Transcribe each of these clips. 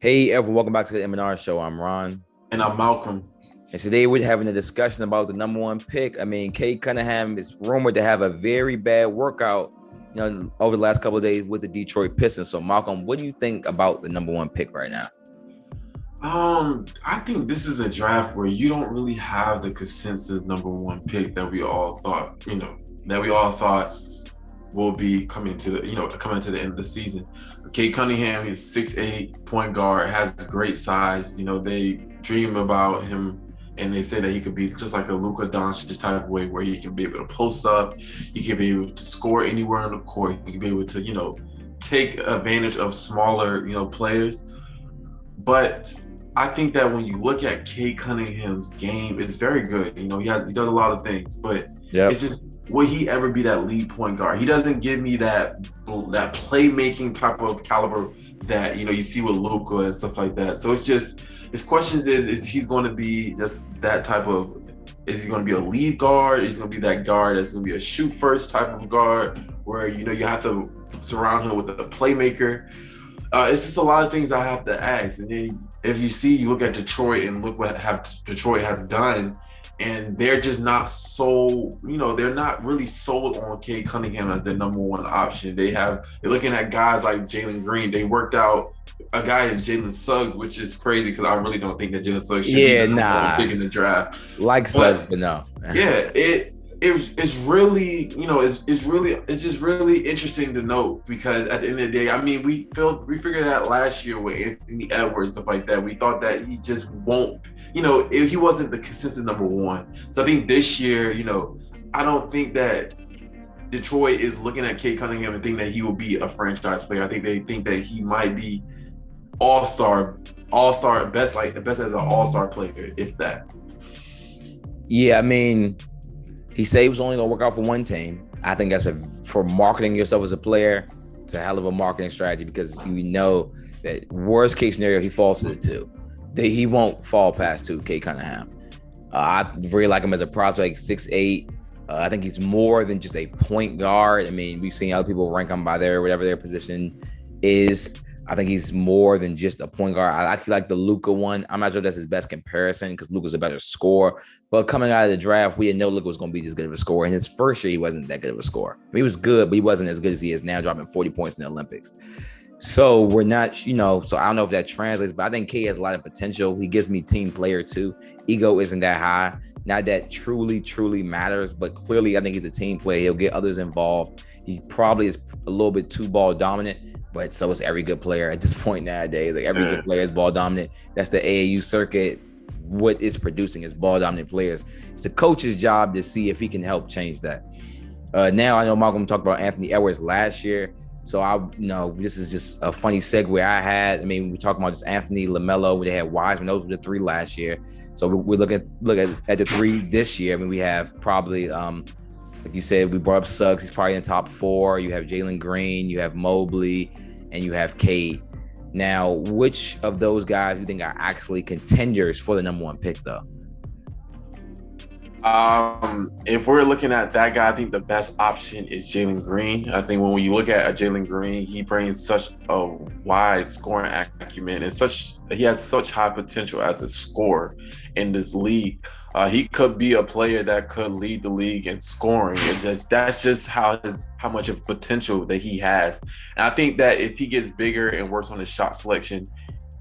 Hey everyone, welcome back to the M&R show. I'm Ron. And I'm Malcolm. And today we're having a discussion about the number one pick. Kate Cunningham is rumored to have a very bad workout, over the last couple of days with the Detroit Pistons. So Malcolm, what do you think about the number one pick right now? I think this is a draft where you don't really have the consensus number one pick that we all thought, will be coming to the end of the season. Cade Cunningham is 6'8", point guard, has great size. They dream about him and they say that he could be just like a Luka Doncic type of way where he can be able to post up, he can be able to score anywhere on the court, he can be able to, take advantage of smaller, players. But I think that when you look at Cade Cunningham's game, it's very good. He does a lot of things, but It's just, will he ever be that lead point guard? He doesn't give me that playmaking type of caliber that you see with Luka and stuff like that. So it's just, his questions is he going to be just that type of? Is he going to be a lead guard? Is he going to be that guard that's going to be a shoot first type of guard where you have to surround him with a playmaker? It's just a lot of things I have to ask. And then if you look at Detroit and look what Detroit have done, and they're just not they're not really sold on Cade Cunningham as their number one option. They're looking at guys like Jalen Green. They worked out a guy in Jalen Suggs, which is crazy because I really don't think that Jalen Suggs should be the pick in the draft. Like Suggs, but no. It's really, it's just really interesting to note because at the end of the day, we figured that last year with Anthony Edwards, stuff like that. We thought that he just won't, if he wasn't the consensus number one. So I think this year, I don't think that Detroit is looking at Cade Cunningham and think that he will be a franchise player. I think they think that he might be all-star, best as an all-star player, if that. Yeah, he said he was only going to work out for one team. I think that's for marketing yourself as a player, it's a hell of a marketing strategy because you know that worst case scenario, he falls to the two. He won't fall past two, Cade Cunningham. I really like him as a prospect, 6'8". I think he's more than just a point guard. We've seen other people rank him by whatever their position is. I think he's more than just a point guard. I actually like the Luka one. I'm not sure that's his best comparison because Luka's a better scorer. But coming out of the draft, we didn't know Luka was going to be this good of a scorer. In his first year, he wasn't that good of a scorer. He was good, but he wasn't as good as he is now, dropping 40 points in the Olympics. So we're not, so I don't know if that translates, but I think K has a lot of potential. He gives me team player too. Ego isn't that high. Not that truly, truly matters, but clearly I think he's a team player. He'll get others involved. He probably is a little bit too ball dominant. But so is every good player at this point nowadays. Like every good player is ball dominant. That's the AAU circuit. What it's producing is ball dominant players. It's the coach's job to see if he can help change that. Now I know Malcolm talked about Anthony Edwards last year. So this is just a funny segue I had. We talking about just Anthony, LaMelo. They had Wiseman. Those were the three last year. So we look at the three this year. We have probably like you said, we brought up Suggs. He's probably in the top four. You have Jalen Green. You have Mobley. And you have Cade. Now, which of those guys do you think are actually contenders for the number one pick, though? If we're looking at that guy, I think the best option is Jalen Green. I think when you look at Jalen Green, he brings such a wide scoring acumen and he has such high potential as a scorer in this league. He could be a player that could lead the league in scoring. That's just how much of potential that he has. And I think that if he gets bigger and works on his shot selection,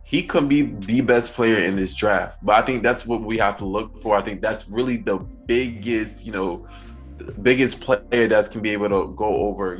he could be the best player in this draft. But I think that's what we have to look for. I think that's really the biggest player that can be able to go over,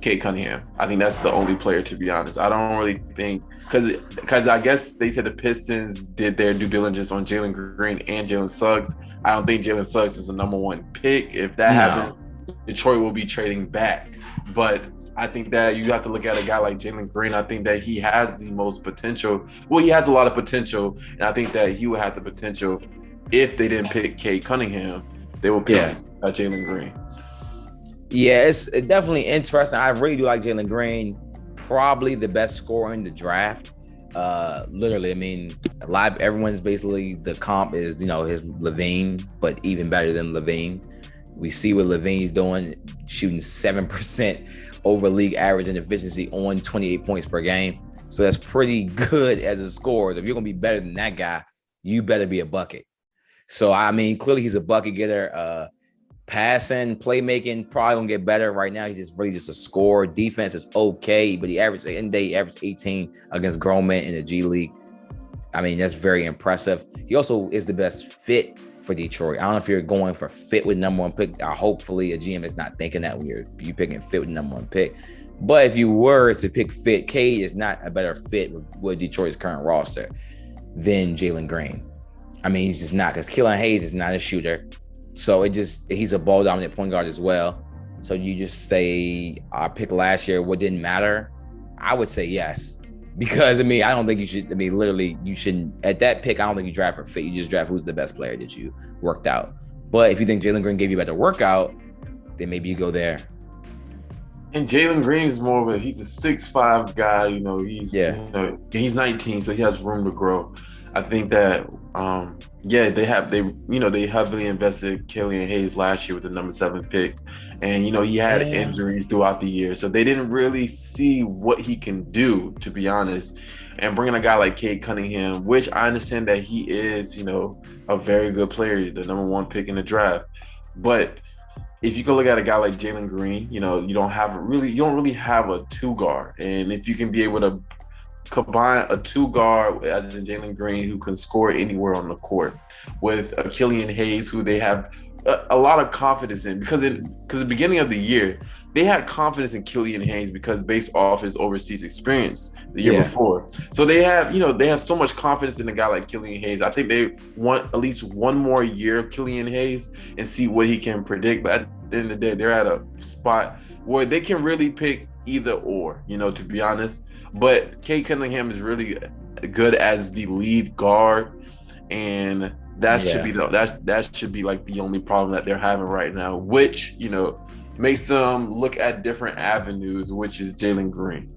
Cade Cunningham. I think that's the only player, to be honest. I don't really think because I guess they said the Pistons did their due diligence on Jalen Green and Jalen Suggs. I don't think Jalen Suggs is a number one pick. If that happens, Detroit will be trading back. But I think that you have to look at a guy like Jalen Green. I think that he has the most potential. Well, he has a lot of potential, and I think that he would have the potential if they didn't pick Cade Cunningham. They will pick Jalen Green. Yeah, it's definitely interesting. I really do like Jalen Green. Probably the best scorer in the draft. Literally, everyone's basically the comp is, his Levine, but even better than Levine. We see what Levine's doing, shooting 7% over league average in efficiency on 28 points per game. So that's pretty good as a scorer. If you're gonna be better than that guy, you better be a bucket. So I mean, clearly he's a bucket getter. Passing, playmaking, probably gonna get better. Right now, he's just really just a scorer. Defense is okay, but he averaged 18 against grown men in the G League. I mean, that's very impressive. He also is the best fit for Detroit. I don't know if you're going for fit with number one pick. Hopefully, a GM is not thinking that when you picking fit with number one pick. But if you were to pick fit, Cade is not a better fit with Detroit's current roster than Jalen Green. I mean, he's just not, because Killian Hayes is not a shooter. So he's a ball dominant point guard as well. So you just say our pick last year, what didn't matter? I would say yes. Because, I mean, I don't think you should, I mean, literally, you shouldn't, at that pick, I don't think you draft for fit. You just draft who's the best player that you worked out. But if you think Jalen Green gave you a better workout, then maybe you go there. And Jalen Green is more of he's a 6'5" guy, he's 19, so he has room to grow. I think that, they heavily invested Killian Hayes last year with the number 7 pick. And, he had injuries throughout the year. So they didn't really see what he can do, to be honest. And bringing a guy like Cade Cunningham, which I understand that he is, a very good player, the number 1 pick in the draft. But if you can look at a guy like Jalen Green, you don't really have a 2 guard. And if you can be able to combine a 2 guard as in Jalen Green, who can score anywhere on the court, with a Killian Hayes, who they have a lot of confidence in, because the beginning of the year they had confidence in Killian Hayes because based off his overseas experience the year before. So they have so much confidence in a guy like Killian Hayes. I think they want at least one more year of Killian Hayes and see what he can predict. But at the end of the day, they're at a spot where they can really pick either or, to be honest. But Cade Cunningham is really good as the lead guard, and that should be like the only problem that they're having right now, which makes them look at different avenues, which is Jalen Green.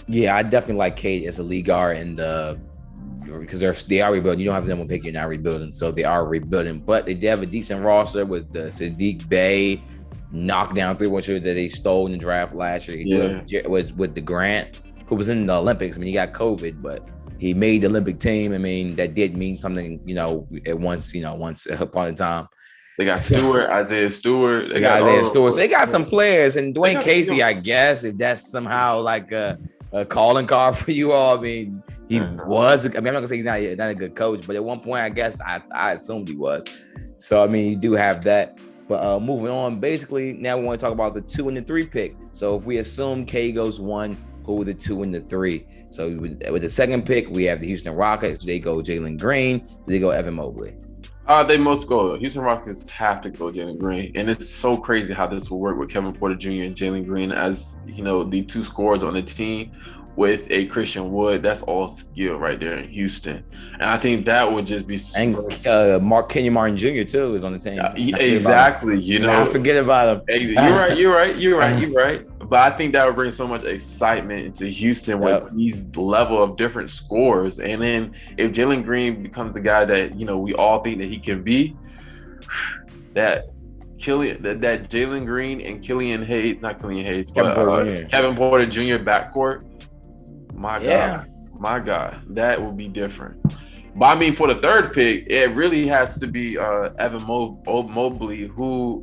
Yeah, I definitely like Cade as a lead guard, and because they are rebuilding. You don't have them on pick, you're not rebuilding, so they are rebuilding. But they did have a decent roster with the Sadiq Bey knockdown 3-1 that they stole in the draft last year. He was with the Grant, who was in the Olympics. I mean, he got COVID, but he made the Olympic team. I mean, that did mean something, at once upon a time. They got Isaiah Stewart. They got Isaiah Stewart. So they got some players, and Dwayne Casey, I guess, if that's somehow like a calling card for you all. I mean, he was. I mean, I'm not gonna say he's not a good coach, but at one point, I guess I assumed he was. So I mean, you do have that. But moving on, basically, now we want to talk about the 2 and the 3 pick. So if we assume K goes 1, who are the 2 and the 3? So with the second pick, we have the Houston Rockets. Do they go Jalen Green? Do they go Evan Mobley? They must go. Houston Rockets have to go Jalen Green. And it's so crazy how this will work with Kevin Porter Jr. and Jalen Green as, the 2 scorers on the team with a Christian Wood. That's all skill right there in Houston. And I think that would just be Mark Kenyon Martin Jr. too is on the team. Exactly. Not forget about him. You're right. But I think that would bring so much excitement into Houston with these level of different scores. And then if Jalen Green becomes the guy that, we all think that he can be, that Jalen Green and Kevin Porter Jr. backcourt, my God, that would be different. But I mean, for the third pick, it really has to be Evan Mobley, who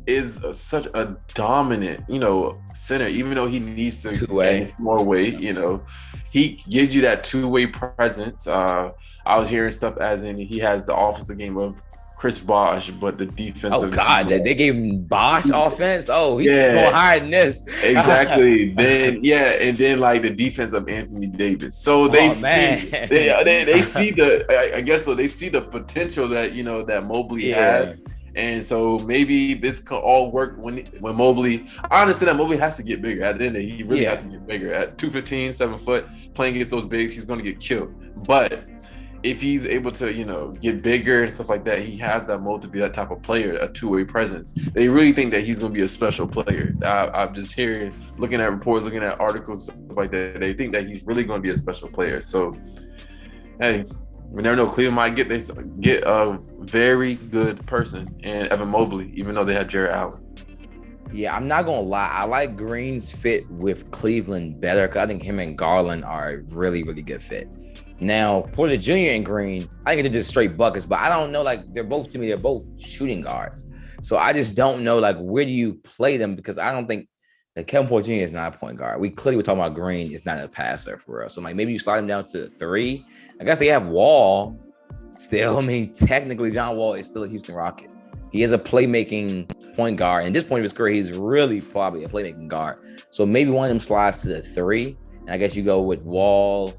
is such a dominant, center. Even though he needs to gain some more weight, he gives you that 2-way presence. I was hearing stuff as in he has the offensive game of Chris Bosh, but the defensive. Oh God, they gave him Bosh offense. Oh, he's going higher than this. Exactly. And then like the defense of Anthony Davis. So they see the. I guess so. They see the potential that that Mobley has. And so maybe this could all work when Mobley. I understand that Mobley has to get bigger. At the end of the day, he really has to get bigger. At 215, 7 foot, playing against those bigs, he's going to get killed. But if he's able to, get bigger and stuff like that, he has that mold to be that type of player, a 2-way presence. They really think that he's going to be a special player. I'm just hearing, looking at reports, looking at articles, stuff like that. They think that he's really going to be a special player. So, hey, we never know. Cleveland might get a very good person in Evan Mobley, even though they had Jared Allen. Yeah, I'm not gonna lie. I like Green's fit with Cleveland better because I think him and Garland are a really, really good fit. Now, Porter Jr. and Green, I think they're just straight buckets, but I don't know. Like they're both shooting guards. So I just don't know like where do you play them because I don't think that Kevin Porter Jr. is not a point guard. We clearly were talking about Green is not a passer for real. So like maybe you slide him down to 3. I guess they have Wall still. I mean, technically John Wall is still a Houston Rocket. He is a playmaking point guard. And at this point of his career, he's really probably a playmaking guard. So maybe one of them slides to the 3. And I guess you go with Wall,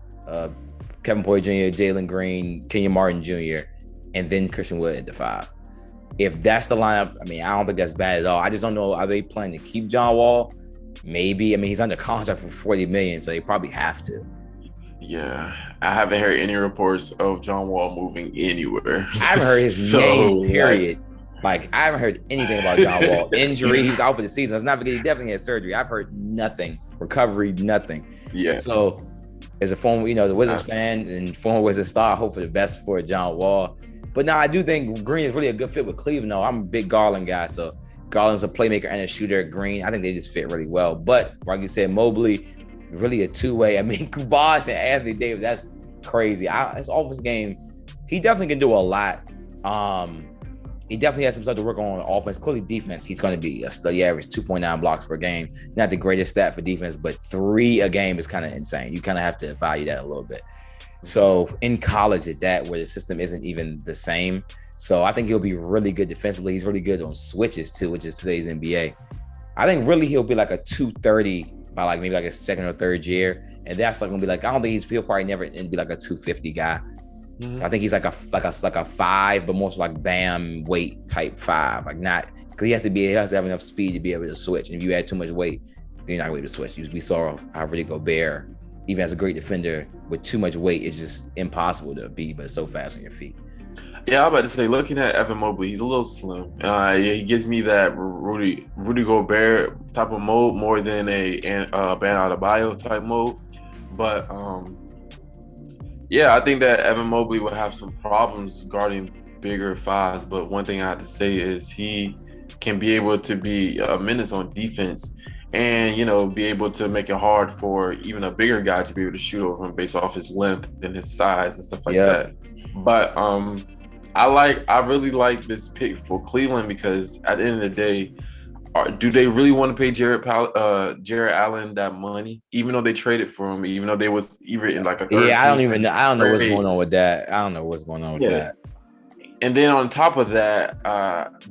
Kevin Porter Jr., Jalen Green, Kenyon Martin Jr., and then Christian Wood at the 5. If that's the lineup, I mean, I don't think that's bad at all. I just don't know, are they planning to keep John Wall? Maybe. I mean, he's under contract for $40 million, so they probably have to. Yeah, I haven't heard any reports of John Wall moving anywhere. I haven't heard his name, period. Like, I haven't heard anything about John Wall. Injury, he was out for the season. Let's not forget, he definitely had surgery. I've heard nothing. Recovery, nothing. Yeah. So, as a former, the Wizards fan and former Wizards star, I hope for the best for John Wall. But now I do think Green is really a good fit with Cleveland, though. I'm a big Garland guy, so Garland's a playmaker and a shooter. Green, I think they just fit really well. But, like you said, Mobley, really a two-way. I mean, Kubash and Anthony Davis, that's crazy. His offense game, he definitely can do a lot. He definitely has some stuff to work on offense. Clearly, defense, he's going to be a study average 2.9 blocks per game. Not the greatest stat for defense, but 3 a game is kind of insane. You kind of have to value that a little bit. So in college at that, where the system isn't even the same. So I think he'll be really good defensively. He's really good on switches too, which is today's NBA. I think really he'll be like a 230 by like maybe like a second or third year. And that's like going to be like, I don't think he'll probably never be like a 250 guy. Mm-hmm. I think he's like a 5, but more so like Bam weight type 5. Like not, because he has to have enough speed to be able to switch. And if you add too much weight, then you're not going to be able to switch. We saw how Rudy Gobert, even as a great defender, with too much weight, it's just impossible to be, but so fast on your feet. Yeah, I'm about to say, looking at Evan Mobley, he's a little slim. He gives me that Rudy Gobert type of mode more than a Bam Adebayo type mode. But yeah, I think that Evan Mobley will have some problems guarding bigger 5s. But one thing I have to say is he can be able to be a menace on defense and, be able to make it hard for even a bigger guy to be able to shoot over him based off his length and his size and stuff like that. But I really like this pick for Cleveland because at the end of the day, do they really want to pay Jarrett Allen that money, even though they traded for him, even though they was even in like a third I don't know what's going on with that. I don't know what's going on with that. And then on top of that,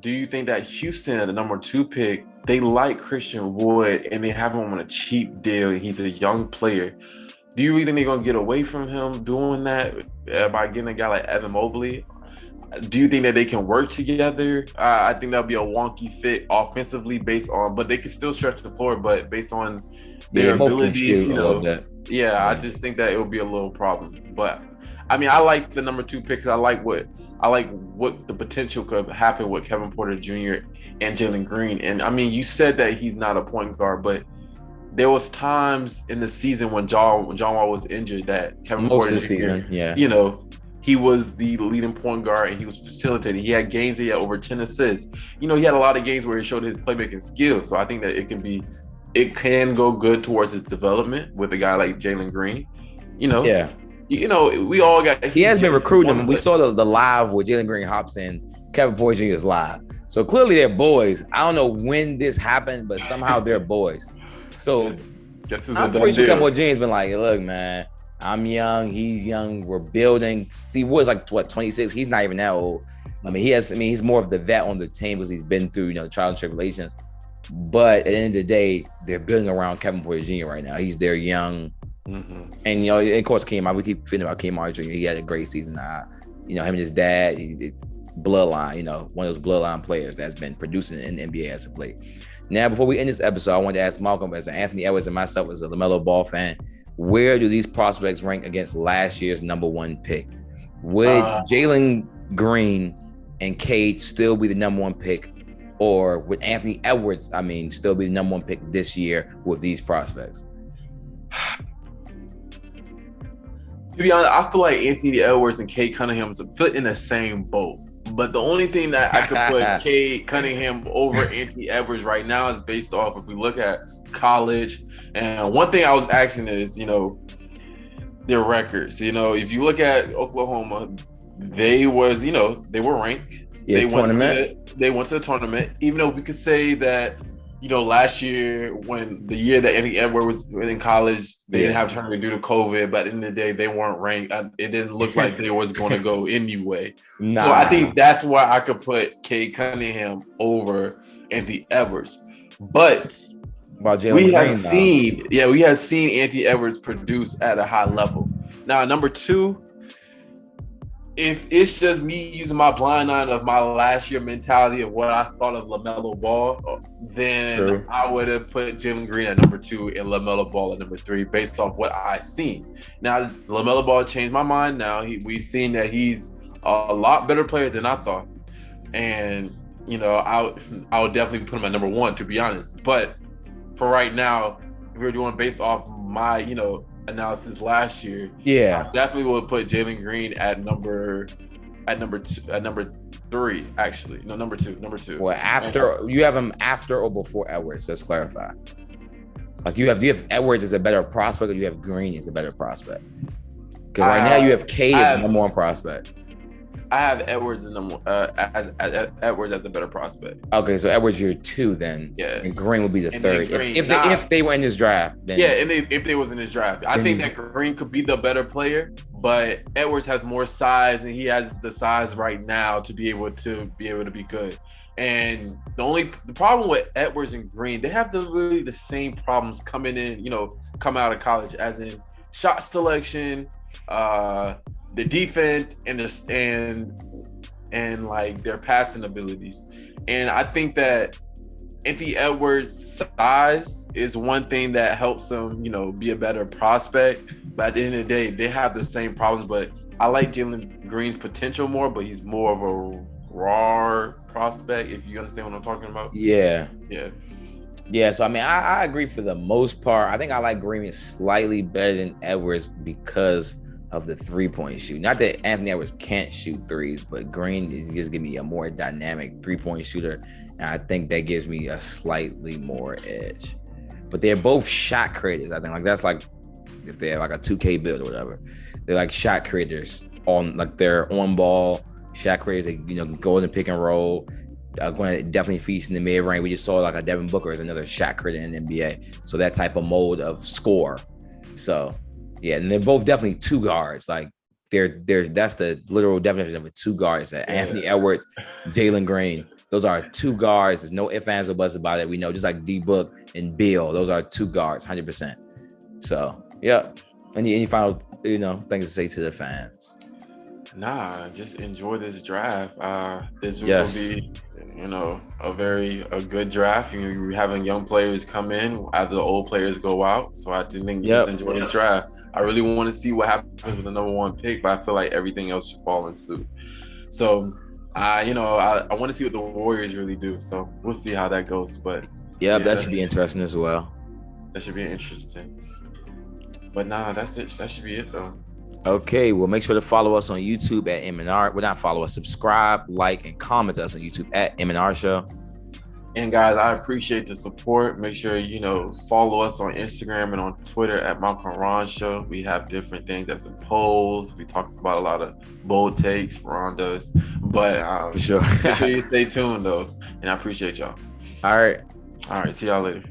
do you think that Houston at the number 2 pick, they like Christian Wood and they have him on a cheap deal and he's a young player? Do you really think they're going to get away from him doing that by getting a guy like Evan Mobley? Do you think that they can work together? I think that'll be a wonky fit offensively but they can still stretch the floor, but based on their abilities, I just think that it will be a little problem. But I mean, I like the number 2 picks. I like what the potential could happen with Kevin Porter Jr. and Jalen Green. And I mean, you said that he's not a point guard, but there was times in the season when John Wall was injured that Kevin Porter Jr. He was the leading point guard and he was facilitating. He had games he had over 10 assists. He had a lot of games where he showed his playmaking skills. So I think that it can go good towards his development with a guy like Jalen Green. We all got. He has been recruiting them. We saw the live with Jalen Green hops in. Kevin Porter Jr. is live. So clearly they're boys. I don't know when this happened, but somehow they're boys. So I'm pretty sure Kevin Porter Jr. has been like, look, man, I'm young. He's young. We're building. See, Wood's like 26. He's not even that old. He's more of the vet on the team because he's been through, trials and tribulations. But at the end of the day, they're building around Kevin Porter Jr. right now. He's their young. Mm-hmm. And of course, we keep thinking about Kmart Jr. He had a great season. Him and his dad, bloodline. One of those bloodline players that's been producing in the NBA as of late. Now, before we end this episode, I wanted to ask Malcolm, as an Anthony Edwards and myself as a LaMelo Ball fan, where do these prospects rank against last year's number 1 pick? Would Jalen Green and Cade still be the number 1 pick, or would Anthony Edwards, still be the number 1 pick this year with these prospects? To be honest, I feel like Anthony Edwards and Cade Cunningham fit in the same boat. But the only thing that I could put Cade Cunningham over Anthony Edwards right now is based off if we look at college. And one thing I was asking is, their records. If you look at Oklahoma, they were ranked. Yeah, they went to the tournament, even though we could say that, last year, the year that Anthony Edwards was in college, they didn't have a tournament due to COVID, but at the end of the day, they weren't ranked. It didn't look like they was going to go anyway. Nah. So I think that's why I could put Cade Cunningham over Anthony Edwards. But we have seen Anthony Edwards produce at a high level. Now, number two, if it's just me using my blind eye of my last year mentality of what I thought of LaMelo Ball, then I would have put Jalen Green at number 2 and LaMelo Ball at number 3 based off what I seen. Now, LaMelo Ball changed my mind now. We've seen that he's a lot better player than I thought. And, I would definitely put him at number 1, to be honest. But for right now, if we're doing based off my, analysis last year, I definitely would put Jalen Green at number 3, actually. No, number two. Well, you have him after or before Edwards? Let's clarify. Like, do you have Edwards as a better prospect, or you have Green as a better prospect? Because right now you have Cade as number 1 prospect. I have Edwards as Edwards as the better prospect. Okay, so Edwards you're 2 then. Yeah. And Green would be the 3rd. If they were in this draft, then if they was in this draft. I think that Green could be the better player, but Edwards has more size, and he has the size right now to be able to be good. And the problem with Edwards and Green, they have the same problems coming out of college, as in shot selection, the defense, and like their passing abilities. And I think that Anthony Edwards' size is one thing that helps him, be a better prospect. But at the end of the day, they have the same problems. But I like Jalen Green's potential more, but he's more of a raw prospect, if you understand what I'm talking about. Yeah. So I mean, I agree for the most part. I think I like Green slightly better than Edwards because of the 3-point shoot. Not that Anthony Edwards can't shoot threes, but Green is just giving me a more dynamic 3-point shooter, and I think that gives me a slightly more edge. But they're both shot creators. I think that's like if they have like a 2K build or whatever, they're like shot creators they're on ball shot creators. They go in the pick and roll. Going to definitely feast in the mid range. We just saw like a Devin Booker is another shot creator in the NBA. So that type of mode of score. So. Yeah, and they're both definitely 2 guards. Like that's the literal definition of a 2 guards. Anthony Edwards, Jalen Green. Those are 2 guards. There's no ifs, ands, or buts about it. We know, just like D-Book and Bill, those are 2 guards, 100%. So, yeah. Any final, things to say to the fans? Nah, just enjoy this draft. This will be, a good draft. You're having young players come in after the old players go out. So I think just enjoy this draft. I really want to see what happens with the number 1 pick, but I feel like everything else should fall in suit. So, I want to see what the Warriors really do. So we'll see how that goes. But that should be interesting as well. That should be interesting. But nah, that's it. That should be it though. Okay, well, make sure to follow us on YouTube at M&R. Well, not follow us, subscribe, like, and comment us on YouTube at M&R Show. And guys, I appreciate the support. Make sure, follow us on Instagram and on Twitter at Malc and Ron Show. We have different things as in polls. We talk about a lot of bold takes, Ron does. But for sure. Make sure you stay tuned, though. And I appreciate y'all. All right. See y'all later.